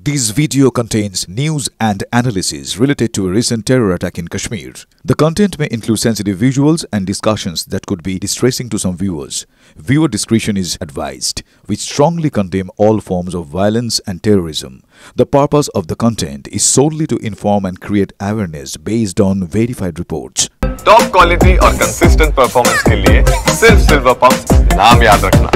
This video contains news and analysis related to a recent terror attack in Kashmir. The content may include sensitive visuals and discussions that could be distressing to some viewers. Viewer discretion is advised. We strongly condemn all forms of violence and terrorism. The purpose of the content is solely to inform and create awareness based on verified reports. Top quality और consistent performance के लिए सिर्फ silver pump नाम याद रखना।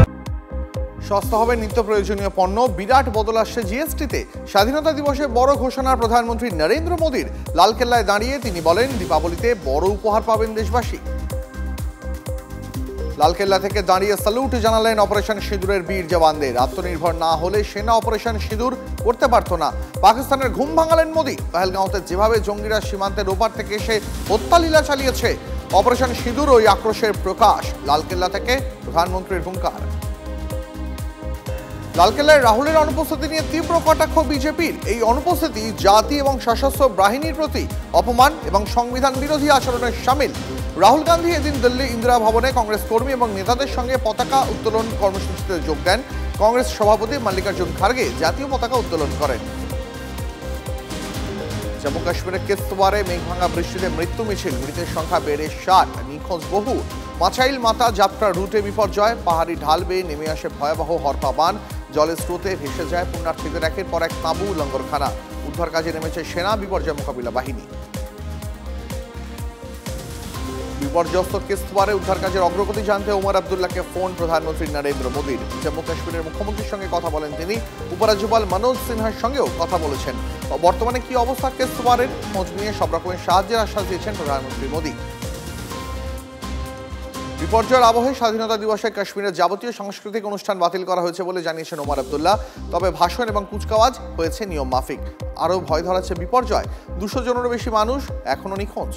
সস্তা হবে নিত্য প্রয়োজনীয় পণ্য, বিরাট বদল আসছে জিএসটিতে। স্বাধীনতা দিবসে বড় ঘোষণা প্রধানমন্ত্রী নরেন্দ্র মোদীর। লালকেল্লায় দাঁড়িয়ে তিনি বলেন, দীপাবলিতে বড় উপহার পাবেন দেশবাসী। লালকেল্লা থেকে দাঁড়িয়ে স্যালুট জানালেন অপারেশন সিঁদুরের বীর জওয়ানদের। আত্মনির্ভর না হলে সেনা অপারেশন সিঁদুর করতে পারত না। পাকিস্তানের ঘুম ভাঙালেন মোদী। পহেলগাঁওতে যেভাবে জঙ্গিরা সীমান্তের ওপার থেকে এসে হত্যালীলা চালিয়েছে, অপারেশন সিঁদুর ওই আক্রোশের প্রকাশ। লালকেল্লা থেকে প্রধানমন্ত্রীর হুঙ্কার। লালকেল্লায় রাহুলের অনুপস্থিতি নিয়ে তীব্র কটাক্ষ বিজেপির। এই অনুপস্থিতি জাতি এবং সশস্ত্র বাহিনীর প্রতি অপমান এবং সংবিধান বিরোধী আচরণের শামিল। রাহুল গান্ধী এদিন দিল্লি ইন্দিরা ভবনে কংগ্রেস কর্মী এবং নেতাদের সঙ্গে পতাকা উত্তোলন কর্মসূচিতে যোগ দেন। কংগ্রেস সভাপতি মল্লিকার্জুন খার্গে জাতীয় পতাকা উত্তোলন করেন। জম্মু কাশ্মীরের কিস্তওয়ারে মেঘভাঙা বৃষ্টিতে মৃত্যু মিছিল, মৃতের সংখ্যা বেড়ে 60, নিখোঁজ বহু। মাছাইল মাতা যাত্রা রুটে বিপর্যয়, পাহাড়ি ঢাল বেয়ে নেমে আসে ভয়াবহ হরপা বান, জলের স্রোতে ভেসে যায় পুণ্যার্থীদের একের পর এক তাঁবু লঙ্গরখানা। উদ্ধার কাজে নেমেছে সেনা, বিপর্যয় মোকাবিলা বাহিনী। বিপর্যস্ত কিস্তওয়ারে উদ্ধার কাজের অগ্রগতি জানতে ওমর আবদুল্লাহকে ফোন প্রধানমন্ত্রী নরেন্দ্র মোদীর। জম্মু কাশ্মীরের মুখ্যমন্ত্রীর সঙ্গে কথা বলেন তিনি। উপরাজ্যপাল মনোজ সিনহার সঙ্গেও কথা বলেছেন। বর্তমানে কি অবস্থা কিস্তওয়ারের, খোঁজ নিয়ে সব রকমের সাহায্যের আশ্বাস দিয়েছেন প্রধানমন্ত্রী মোদী। বিপর্যয়ের আবহে স্বাধীনতা দিবসে কাশ্মীরের যাবতীয় সাংস্কৃতিক অনুষ্ঠান বাতিল করা হয়েছে বলে জানিয়েছেন ওমর আবদুল্লাহ। তবে ভাষণ এবং কুচকাওয়াজ হয়েছে নিয়ম মাফিক। আরও ভয় ধরাচ্ছে বিপর্যয়। 200 জনেরও বেশি মানুষ এখনও নিখোঁজ।